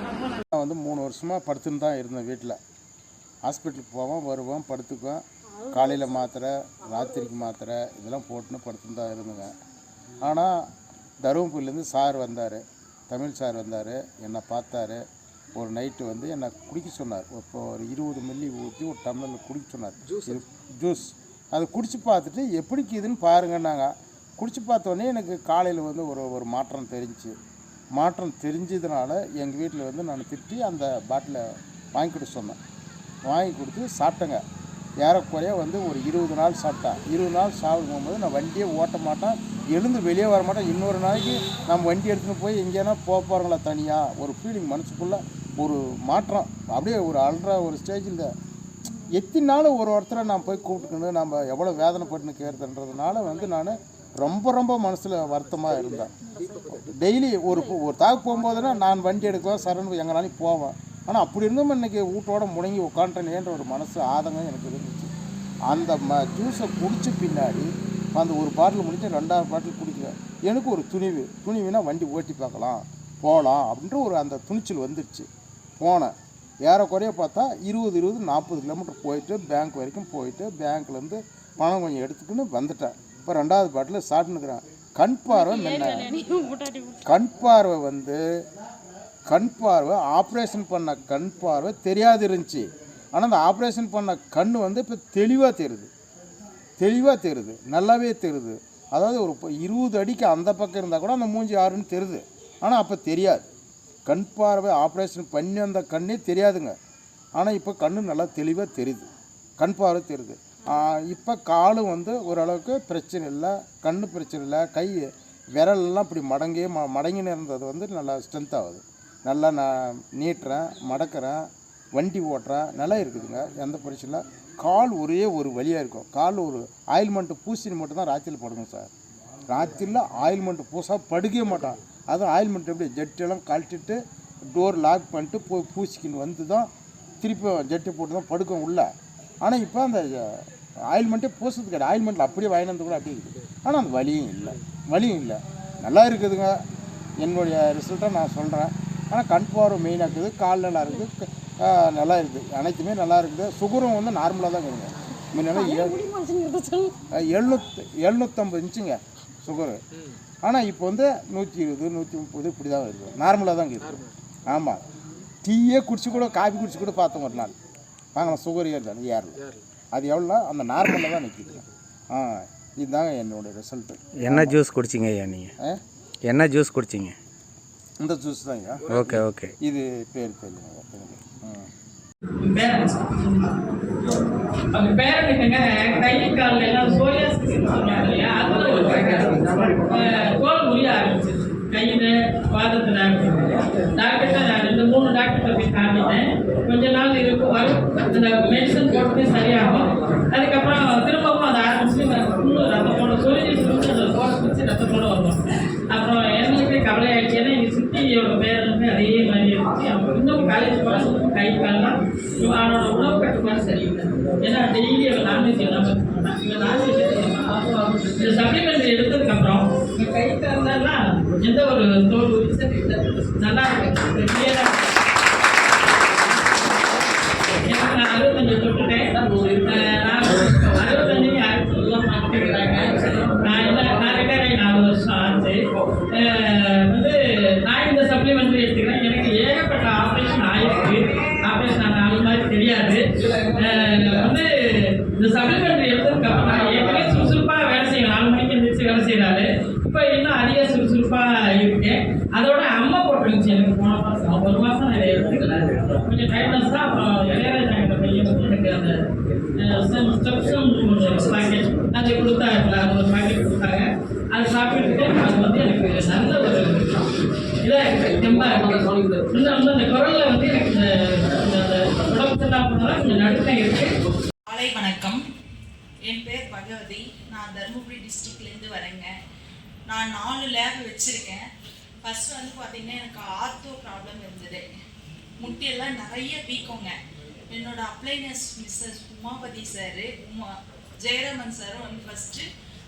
ரொம்ப நல்லா. நான் வந்து 3 வருஷமாக படுத்துன்னு தான் இருந்தேன் வீட்டில். ஹாஸ்பிட்டலுக்கு போவோம், வருவோம், படுத்துக்குவேன். காலையில் மாத்திரை, ராத்திரிக்கு மாத்திரை, இதெல்லாம் போட்டுன்னு படுத்துன்னு தான் இருந்தேங்க. ஆனால் தருமபுரியிலேருந்து சார் வந்தார், தமிழ் சார் வந்தார், என்னை பார்த்தாரு. ஒரு நைட்டு வந்து என்னை குடிக்க சொன்னார். இப்போ ஒரு 20 மில்லி ஊற்றி ஒரு டம்ளரில் குடிக்க சொன்னார். ஜூஸ் அதை குடித்து பார்த்துட்டு எப்படிக்கு இதுன்னு பாருங்கன்னாங்க. குடித்து பார்த்தோன்னே எனக்கு காலையில் வந்து ஒரு மாற்றம் தெரிஞ்சிச்சு. மாற்றம் தெரிஞ்சதுனால எங்கள் வீட்டில் வந்து நான் திட்டி அந்த பாட்டிலை வாங்கி கொடுக்க சொன்னேன். வாங்கி கொடுத்து சாப்பிட்டேங்க. ஏறக்குறைய வந்து ஒரு 20 நாள் சாப்பிட்டேன். 20 நாள் சாப்பிடும்போது நான் வண்டியே ஓட்ட மாட்டேன், எழுந்து வெளியே வர மாட்டேன். இன்னொரு நாளைக்கு நம்ம வண்டி எடுத்துன்னு போய் எங்கேனா போகிறோங்களா தனியாக ஒரு ஃபீலிங் மனசுக்குள்ளே ஒரு மாற்றம் அப்படியே ஒரு அல்ற ஒரு ஸ்டேஜில் எத்தனை நாள் ஒருத்தரை நான் போய் கூப்பிட்டுக்கணும் நம்ம எவ்வளோ வேதனைப்பட்டுன்னு கேட்குறதுன்றதுனால வந்து நான் ரொம்ப மனசில் வருத்தமாக இருந்தேன். டெய்லி ஒரு தாக்கு போகும்போதுனா நான் வண்டி எடுக்குவேன் சரண் எங்கேனாலும் போவேன். ஆனால் அப்படி இருந்தும் இன்றைக்கி வீட்டோட முடங்கி உட்காந்துட்டேனேன்ற ஒரு மனசு ஆதங்கம் எனக்கு இருந்துச்சு. அந்த ஜூஸை குடித்த பின்னாடி அந்த ஒரு பாட்டில் முடிச்சு 2வது பாட்டில் குடிக்கிறேன். எனக்கு ஒரு துணிவுனா வண்டி ஓட்டி பார்க்கலாம் போகலாம் அப்படின்ற ஒரு அந்த துணிச்சல் வந்துடுச்சு. போனேன். ஏறக்குறைய பார்த்தா 20-40 கிலோமீட்டர் போயிட்டு பேங்க் வரைக்கும் போயிட்டு பேங்க்லேருந்து பணம் கொஞ்சம் எடுத்துக்கின்னு வந்துட்டேன். இப்போ 2வது பாட்டில் சாப்பிட்டுனுக்குறேன். கண் பார்வை கண் பார்வை ஆப்ரேஷன் பண்ண கண் பார்வை தெரியாது இருந்துச்சு. ஆனால் அந்த ஆப்ரேஷன் பண்ண கண் வந்து இப்போ தெளிவாக தெரியுது நல்லாவே தெரியுது. அதாவது ஒரு 20 அடிக்கு அந்த பக்கம் இருந்தால் கூட அந்த மூஞ்சி யாருன்னு தெரியுது. ஆனால் அப்போ தெரியாது. கண் பார்வை ஆப்ரேஷன் பண்ணி அந்த கண்ணே தெரியாதுங்க. ஆனால் இப்போ கண் நல்லா தெளிவாக தெரியுது, கண் பார்வை தெரியுது. இப்போ காலும் வந்து ஓரளவுக்கு பிரச்சனை இல்லை, கண் பிரச்சனை இல்லை. கை விரலெல்லாம் இப்படி மடங்கின்னு இருந்தது வந்து நல்லா ஸ்ட்ரென்த் ஆகுது. நல்லா நான் நீட்டுறேன், மடக்கிறேன், வண்டி ஓட்டுறேன், நல்லா இருக்குதுங்க. எந்த பிரச்சனை இல்லை. கால் ஒரே ஒரு வழியாக இருக்கும். கால் ஒரு ஆயில்மெண்ட்டு பூசின்னு மட்டும் தான் ராத்திரியில் படுங்க சார். ராத்திரியில் ஆயில்மெண்ட்டு பூசா படுக்கவே மாட்டான். அதுவும் ஆயில்மெண்ட் எப்படி ஜெட்டெல்லாம் கழட்டிட்டு டோர் லாக் பண்ணிட்டு போய் பூசிக்கின்னு வந்து தான் திருப்பி ஜெட்டை போட்டு தான் படுக்கும் உள்ள. ஆனால் இப்போ அந்த ஆயில்மெண்ட்டே பூசுறது கிடையாது. ஆயில்மெண்ட்டில் அப்படியே வாங்கினது கூட அப்படியே இருக்குது. ஆனால் அந்த வலியும் இல்லை நல்லா இருக்குதுங்க. என்னுடைய ரிசல்ட்டை நான் சொல்கிறேன். ஆனால் கண் பார்வை மெயினாக இருக்குது, கால் நல்லா இருக்குது, நல்லா இருக்குது, அனைத்துமே நல்லா இருக்குது. சுகரும் வந்து நார்மலாக தான் இருக்குதுங்க. முன்னாடி 750 இருந்துச்சுங்க சுகரு. ஆனால் இப்போ வந்து 120 130 இப்படி தான் இருக்குது, நார்மலாக தான் இருக்குது. ஆமாம், டீயே குடிச்சு கூட காஃபி குடிச்சு கூட பார்த்தோம் ஒரு நாள். வாங்கலாம் சுகர் ஏறல அது எவ்வளோ அந்த நார்மலில் தான் நிற்கிதுங்க. இதுதாங்க என்னோடய ரிசல்ட்டு. என்ன ஜூஸ் குடிச்சிங்க ஐயா நீங்கள்? என்ன ஜூஸ் குடிச்சிங்க? இந்த ஜூஸ் தான் ஐயா. ஓகே இது பேர் தெரியுங்க. அந்த பேரனுக்குங்க கை காலில் எல்லாம் சோரியாசிஸ் சொன்னாங்க இல்லையா, அதில் ஒரு தோல் உரிய ஆரம்பிச்சிருச்சு கையில் பாதத்தில். டாக்டர்கிட்ட நான் 2-3 டாக்டர்கிட்ட போய் காமிட்டேன். கொஞ்ச நாள் இருக்கும் வரும், அந்த மெடிசன் போட்டு சரியாகும். அதுக்கப்புறம் திரும்பவும் அதை ஆரம்பிச்சு ரத்தத்தோட சோரியாசிஸ் அந்த தோலை பிடிச்சி ரத்தத்தோடு வரும். அப்புறம் எங்களுக்கு கவலை ஆகிடுச்சு. ஏன்னா எங்கள் சித்தியோட பேரனுக்கு அதே மாதிரி இருந்துச்சு. அப்புறம் இன்னும் காலேஜ் போகிற கை காலெலாம் அவனோட உணவு கட்டுப்பாடு சரியில்லை. ஏன்னா டெய்லி அவள் நான்வெஜ் இல்லாமல் இவன் நான்வெஜ் இந்த சப்ளிமெண்ட் எடுத்ததுக்கப்புறம் கை காலெல்லாம் எந்த ஒரு தோல் உரிச்சல் இல்லை, நல்லா இருக்கு, கிளியராக. எனக்கு நான் 65 தொட்டுட்டேன். நான் 65 யாரும் சொல்ல மாட்டேங்கிறாங்க. நான் ரிட்டையர் ஆகி 4 வருஷம் ஆச்சு. வந்து நான் இந்த சப்ளிமெண்ட்ரி எடுத்துக்கிறேன். எனக்கு ஏகப்பட்ட ஆப்ரேஷன் ஆயிருக்கு. ஆப்ரேஷன் ஆன ஆள் மாதிரி தெரியாது. வந்து இந்த சப்ளிமெண்ட்ரி எடுத்ததுக்கப்புறம் நான் ஏற்கனவே சுறுசுறுப்பாக வேலை செய்வேன். 4 மணிக்கு எழுந்திரிச்சு வேலை செய்கிறாரு. இப்போ இன்னும் அதிக சுறுசுறுப்பாக இருக்கேன். அதோட அம்மா போட்டுருந்துச்சு எனக்கு போன மாதம். 1 மாதம் நான் இதை எடுத்துக்கல, கொஞ்சம் டைம்லெஸ் தான். அப்புறம் இளையராஜா என்ற பையன் வந்து எனக்கு அந்த ஸ்டெப்ஸும் பேக்கேஜ் அதை கொடுத்தாங்க. அது ஒரு பேக்கெட் கொடுத்தாங்க. அதை சாப்பிட்டுட்டு அது வந்து எனக்கு நல்ல ஒரு இதாக இருக்குது, தெம்பாக இருக்குது. இன்னும் வந்து அந்த குரலில் வந்து எனக்கு இந்த உடம்பு எல்லாம் போனாலும் கொஞ்சம் நடுக்கம் இருக்குது. காலை வணக்கம். என் பேர் பகவதி. நான் தருமபுரி டிஸ்ட்ரிக்ட்லேருந்து வரேங்க. நான் 4 லேப் வச்சுருக்கேன். ஃபஸ்ட்டு வந்து பார்த்திங்கன்னா எனக்கு ஆர்த்தோ ப்ராப்ளம் இருந்தது. முட்டியெல்லாம் நிறைய வீக்கோங்க. என்னோட அப்ளைனஸ் மிஸ்ஸஸ் உமாபதி சார், ஜெயராமன் சாரும் வந்து ஃபஸ்ட்டு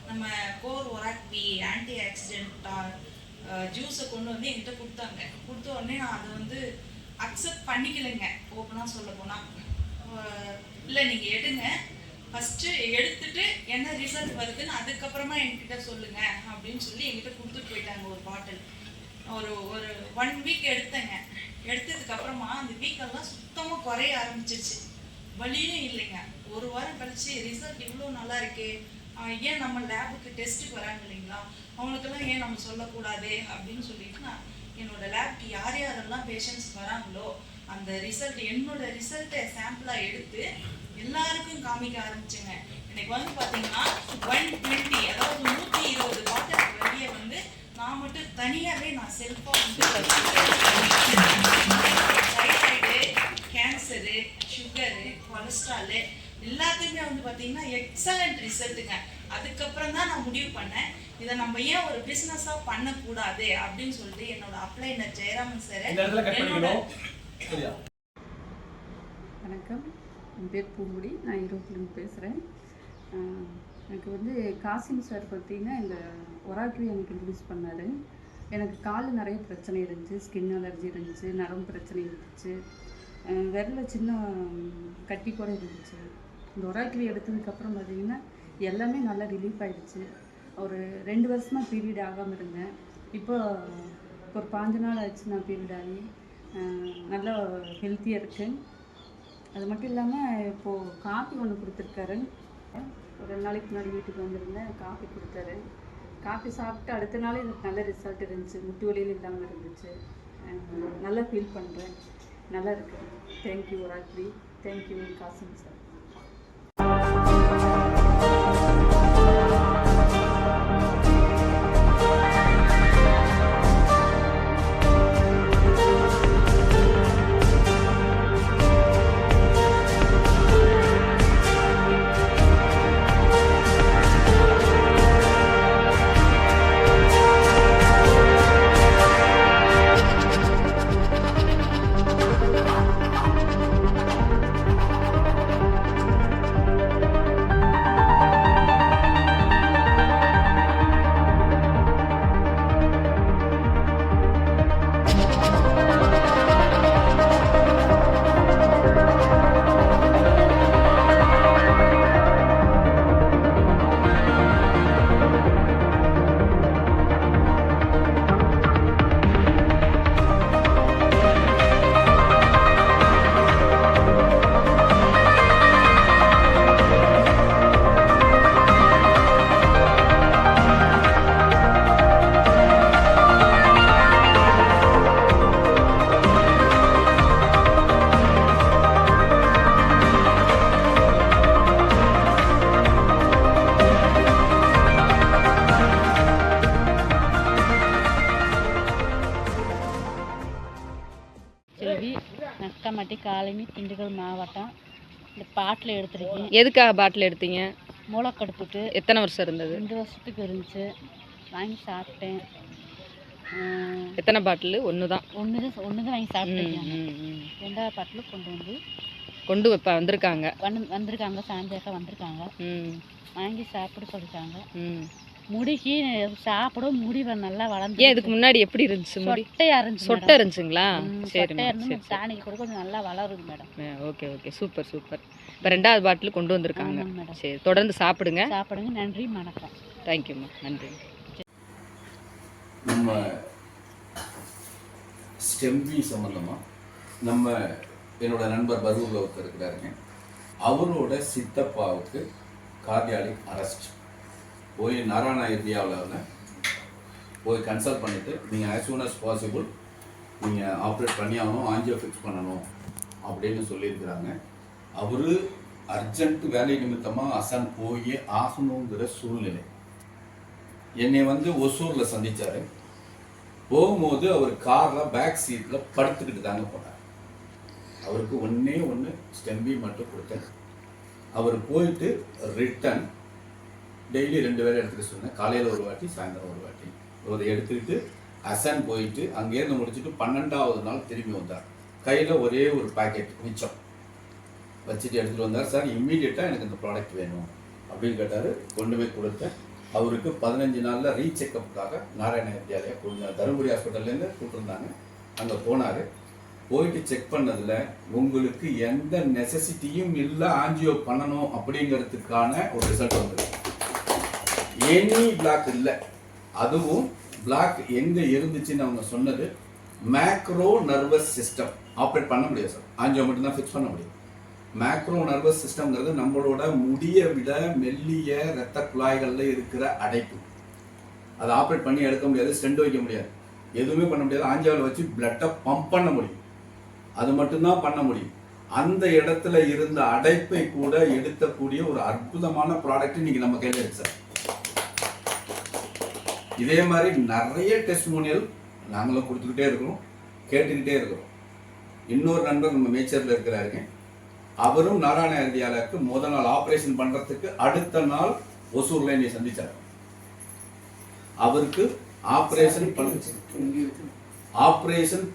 நம்ம கோர் ஒராக்வி ஆன்டி ஆக்சிடென்ட் ஜூஸை கொண்டு வந்து என்கிட்ட கொடுத்தாங்க. கொடுத்த உடனே நான் அதை வந்து அக்செப்ட் பண்ணிக்கலைங்க. ஓப்பனாக சொல்ல போனால், இல்லை நீங்கள் எடுங்க, ஃபஸ்ட்டு எடுத்துட்டு என்ன ரிசல்ட் வருதுன்னு அதுக்கப்புறமா என்கிட்ட சொல்லுங்கள் அப்படின்னு சொல்லி என்கிட்ட கொடுத்துட்டு போயிட்டாங்க ஒரு பாட்டில். ஒரு 1 வீக் எடுத்தேங்க. எடுத்ததுக்கப்புறமா அந்த வீக்கெல்லாம் சுத்தமாக குறைய ஆரம்பிச்சிருச்சு. வலியும் இல்லைங்க. 1 வாரம் கழிச்சு ரிசல்ட் இவ்வளோ நல்லா இருக்கே, ஏன் நம்ம லேபுக்கு டெஸ்ட்டுக்கு வராங்க இல்லைங்களா, அவங்களுக்கெல்லாம் ஏன் நம்ம சொல்லக்கூடாது அப்படின்னு சொல்லிட்டு நான் என்னோட லேப்க்கு யார் யாரெல்லாம் பேஷண்ட்ஸ் வராங்களோ அந்த ரிசல்ட், என்னோட ரிசல்ட்டை சாம்பிளாக எடுத்து எல்லாருக்கும் காமிக்க ஆரம்பிச்சேங்க. எனக்கு வந்து பார்த்தீங்கன்னா 120, அதாவது 120 பாட்டில் வெளியே வந்து நான் மட்டும் தனியாகவே நான் செல்ஃபாக வந்து அதுக்கப்புறம் தான் நான் முடிவு பண்ணேன் இதை நம்ம ஏன் ஒரு பிஸ்னஸாக பண்ணக்கூடாது அப்படின்னு சொல்லிட்டு என்னோட அப்ளைனர் ஜெயராமன் சார் வணக்கம், என் பேர் பூமுடி, நான் ஈரோட்டிலேருந்து பேசுகிறேன். எனக்கு வந்து காசிம் சார் பார்த்தீங்கன்னா இந்த ஒராக்வி எனக்கு இன்ட்ரடியூஸ் பண்ணார். எனக்கு காலில் நிறைய பிரச்சனை இருந்துச்சு, ஸ்கின் அலர்ஜி இருந்துச்சு, நரம்பு பிரச்சனை இருந்துச்சு, விரலில் சின்ன கட்டி கூட இருந்துச்சு. இந்த ஒராக்வி எடுத்ததுக்கப்புறம் பார்த்திங்கன்னா எல்லாமே நல்லா ரிலீஃப் ஆகிடுச்சு. ஒரு 2 வருஷமாக பீரியட் ஆகாமல் இருந்தேன். இப்போ ஒரு 5 நாள் ஆச்சு நான் பீரியட் ஆகி நல்லா ஹெல்த்தியாக இருக்கேன். அது மட்டும் இல்லாமல் இப்போது காஃபி ஒன்று கொடுத்துருக்காரு. ஒரு 2 நாளைக்கு முன்னாடி வீட்டுக்கு வந்திருந்தேன், காஃபி கொடுத்தாரு. காஃபி சாப்பிட்டு அடுத்த நாளே எனக்கு நல்ல ரிசல்ட் இருந்துச்சு, முட்டு வலியில் இல்லாமல் இருந்துச்சு. நல்லா ஃபீல் பண்ணுறேன், நல்லா இருக்கு. தேங்க்யூ ஒராக்வி, thank you Kasim sir. Selvi, Nakkampatti colony, Dindigul மாவட்டம். இந்த பாட்டில் எடுத்துருக்கேன். எதுக்காக பாட்டில் எடுத்தீங்க? மூளைக்கடுப்புக்கு. எத்தனை வருஷம் இருந்தது? 2 வருஷத்துக்கு இருந்துச்சு. வாங்கி சாப்பிட்டேன். எத்தனை பாட்டில்? ஒன்று தான் வாங்கி சாப்பிட்டேன். 2வது பாட்டில் கொண்டு வந்திருக்காங்க. வந்திருக்காங்க, சாயந்தரம் வந்திருக்காங்க. வாங்கி சாப்பிட சொல்லிட்டாங்க. முடிக்கு சாப்பிட முடி நல்லா வளர்ந்து. ஏன் இதுக்கு முன்னாடி எப்படி இருந்துச்சு? சொட்டையா இருந்துச்சு. சொட்டை இருந்துச்சுங்களா? சரி, டானிக் கூட கொஞ்சம் நல்லா வளருது madam. Okay okay, super super. இப்போ 2வது பாட்டில் கொண்டு வந்திருக்காங்க. சரி, தொடர்ந்து சாப்பிடுங்க. நன்றி, வணக்கம். தேங்க்யூம்மா, நன்றி. நம்ம ஸ்டெம்பி சம்மந்தமாக நம்ம என்னோட நண்பர் பர்வூரில் ஒருத்தர் இருக்கிறாருங்க. அவரோட சித்தப்பாவுக்கு கார்டியாலிக் அரெஸ்ட். போய் நாராயண இந்தியாவில் போய் கன்சல்ட் பண்ணிவிட்டு நீங்கள் ஆஸ் சூன் அஸ் பாசிபிள் நீங்கள் ஆப்ரேட் பண்ணி ஆகணும், ஆஞ்சியோ ஃபிக்ஸ் பண்ணணும் அப்படின்னு சொல்லியிருக்கிறாங்க. அவர் அர்ஜென்ட் வேலை நிமித்தமாக அசான் போய் ஆகணுங்கிற சூழ்நிலை. என்னை ஒசூரில் சந்தித்தார். போகும்போது அவர் காரில் பேக் சீட்டில் படுத்துக்கிட்டு தாங்க போனார். அவருக்கு ஒன்று ஸ்டெம்பி மட்டும் கொடுத்தேன். அவர் போயிட்டு ரிட்டன் டெய்லி 2 வேளை எடுத்துகிட்டு சொன்னேன். காலையில் ஒரு வாட்டி, சாயந்தரம் ஒரு வாட்டி. அதை எடுத்துக்கிட்டு அசான் போயிட்டு அங்கேருந்து முடிச்சுட்டு 12வது நாள் திரும்பி வந்தார். கையில் ஒரே ஒரு பேக்கெட் மிச்சம் வச்சுட்டு எடுத்துகிட்டு வந்தார். சார், இம்மீடியட்டாக எனக்கு இந்த ப்ராடக்ட் வேணும் அப்படின்னு கேட்டார். கொண்டு போய் கொடுத்தேன். அவருக்கு 15 நாளில் ரீசெக்கப்புக்காக நாராயண வித்யாலயா தருமபுரி ஹாஸ்பிட்டல்லேருந்து கூப்பிட்டுருந்தாங்க. அங்கே போனார். போயிட்டு செக் பண்ணதில் உங்களுக்கு எந்த நெசசிட்டியும் இல்லை ஆஞ்சியோ பண்ணணும் அப்படிங்கிறதுக்கான ஒரு ரிசல்ட் வந்தது. எனி பிளாக் இல்லை. அதுவும் பிளாக் எங்கே இருந்துச்சுன்னு அவங்க சொன்னது மேக்ரோ நர்வஸ் சிஸ்டம். ஆப்ரேட் பண்ண முடியாது சார், ஆஞ்சியோ மட்டும்தான் ஃபிக்ஸ் பண்ண முடியும். மேக்ரோ நர்வஸ் சிஸ்டம்ங்கிறது நம்மளோட முடியை விட மெல்லிய இரத்த குழாய்களில் இருக்கிற அடைப்பு. அதை ஆப்ரேட் பண்ணி எடுக்க முடியாது, ஸ்டெண்ட் வைக்க முடியாது, எதுவுமே பண்ண முடியாது. ஆஞ்சியோவில் வச்சு பிளட்டை பம்ப் பண்ண முடியும், அது மட்டும்தான் பண்ண முடியும். அந்த இடத்துல இருந்த அடைப்பை கூட எடுக்கக்கூடிய ஒரு அற்புதமான ப்ராடக்ட் இன்னைக்கு நம்ம கையில் இருக்கு சார். இதே மாதிரி நிறைய டெஸ்டிமோனியல் நாங்களும் கொடுத்துக்கிட்டே இருக்கிறோம், கேட்டுக்கிட்டே இருக்கிறோம். இன்னொரு நண்பர் நம்ம மேச்சரில் இருக்கிறாருங்க. அவரும் நாராயண வித்யாலயாவுக்கு முதல் நாள் ஆப்ரேஷன் பண்ணுறதுக்கு அடுத்த நாள் ஒசூரில் என்னை சந்திச்சார். அவருக்கு ஆப்ரேஷன்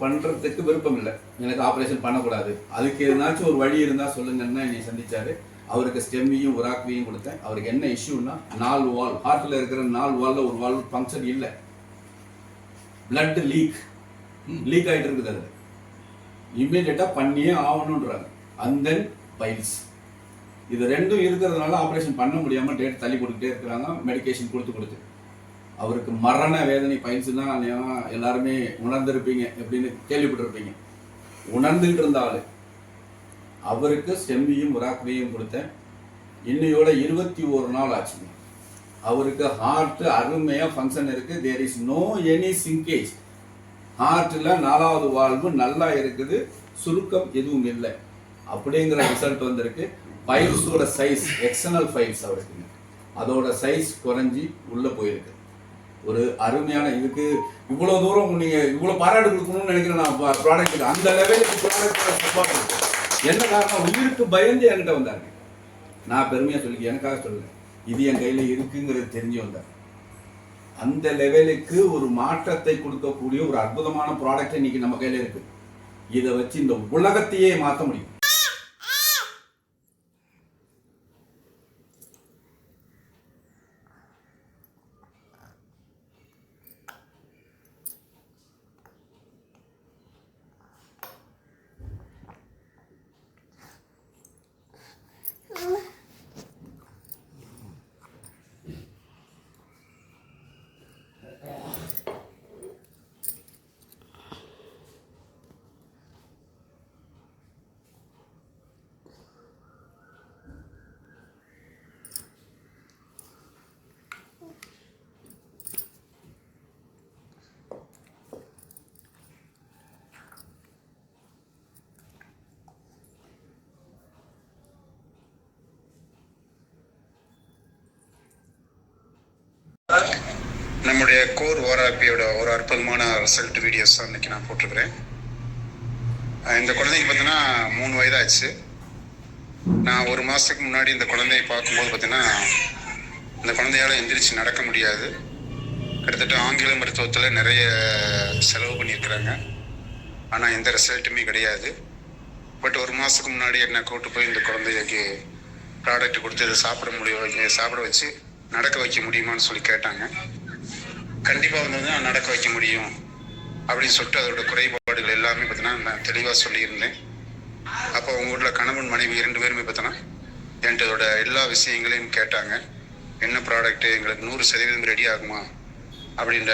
பண்ணுறதுக்கு விருப்பம் இல்லை. எனக்கு ஆப்ரேஷன் பண்ணக்கூடாது, அதுக்கு எதனாச்சும் ஒரு வழி இருந்தால் சொல்லுங்கன்னா என்னை சந்திச்சார். அவருக்கு ஸ்டெம்மியும் உராக்வியும் கொடுத்தேன். அவருக்கு என்ன இஷ்யூன்னா 4 வால், ஹார்ட்டில் இருக்கிற 4 வால்ல ஒரு வால் ஃபங்க்ஷன் இல்லை, பிளட் லீக் ஆகிட்டு இருக்குது. அது இம்மீடியட்டாக பண்ணியே ஆகணுன்றாங்க. அண்ட் தென் பைல்ஸ், இது ரெண்டும் இருக்கிறதுனால ஆப்ரேஷன் பண்ண முடியாமல் டேட் தள்ளி போட்டுக்கிட்டே இருக்கிறாங்க, மெடிக்கேஷன் கொடுத்து. அவருக்கு மரண வேதனை. பைல்ஸ் தான் எல்லாருமே உணர்ந்திருப்பீங்க, எப்படின்னு கேள்விப்பட்டிருப்பீங்க. உணர்ந்துகிட்டு இருந்தாலும் அவருக்கு ஸ்டெம்மியும் உராக்வியும் கொடுத்தேன். இன்னையோட 21 நாள் ஆச்சுங்க. அவருக்கு ஹார்ட் அருமையாக ஃபங்க்ஷன் இருக்குது. There is no any சிங்கேஜ். ஹார்ட்டில் 4வது வால்வு நல்லா இருக்குது, சுருக்கம் எதுவும் இல்லை. அப்படிங்கிற ரிசல்ட் வந்திருக்கு. பைல்ஸோட சைஸ், எக்ஸ்டர்னல் ஃபைல்ஸ் அவருக்குங்க, அதோட சைஸ் குறைஞ்சி உள்ளே போயிருக்கு. ஒரு அருமையான இதுக்கு இவ்வளோ தூரம் நீங்கள் இவ்வளோ பாராட்டு கொடுக்கணும்னு நினைக்கிறேன் நான் ப்ராடக்ட்டுக்கு. அந்த லெவலுக்கு ப்ராடக்ட் சப்போர்ட் இருக்கு. என்ன காரணம்? உயிருக்கு பயந்து என்கிட்ட வந்தாங்க. நான் பெருமையாக சொல்லி எனக்காக சொல்லுங்க, இது என் கையில் இருக்குங்கிறது தெரிஞ்சு வந்தார். அந்த லெவலுக்கு ஒரு மாற்றத்தை கொடுக்கக்கூடிய ஒரு அற்புதமான ப்ராடக்ட் இன்னைக்கு நம்ம கையில் இருக்கு. இதை வச்சு இந்த உலகத்தையே மாற்ற முடியும். நம்முடைய கோர் ஓராபியோட ஒரு அற்புதமான ரிசல்ட் வீடியோஸ் தான் இன்றைக்கி நான் போட்டிருக்கிறேன். இந்த குழந்தைக்கு பார்த்தீங்கன்னா 3 வயதாச்சு. நான் 1 மாதத்துக்கு முன்னாடி இந்த குழந்தையை பார்க்கும்போது பார்த்தீங்கன்னா இந்த குழந்தையால் எந்திரிச்சு நடக்க முடியாது. கிட்டத்தட்ட ஆங்கில மருத்துவத்தில் நிறைய செலவு பண்ணியிருக்கிறாங்க, ஆனால் எந்த ரிசல்ட்டுமே கிடையாது. பட் 1 மாதத்துக்கு முன்னாடி என்னை கூப்பிட்டு போய் இந்த குழந்தைக்கு ப்ராடக்ட் கொடுத்து இதை சாப்பிட வச்சு நடக்க வைக்க முடியுமான்னு சொல்லி கேட்டாங்க. கண்டிப்பாக வந்து நான் நடக்க வைக்க முடியும் அப்படின்னு சொல்லிட்டு அதோட குறைபாடுகள் எல்லாமே பார்த்தீங்கன்னா நான் தெளிவாக சொல்லியிருந்தேன். அப்போ உங்கள் வீட்டில் கணவன் மனைவி 2 பேருமே பார்த்தோன்னா என்கிட்ட அதோட எல்லா விஷயங்களையும் கேட்டாங்க. என்ன ப்ராடக்ட்டு எங்களுக்கு 100% ரெடி ஆகுமா அப்படின்ற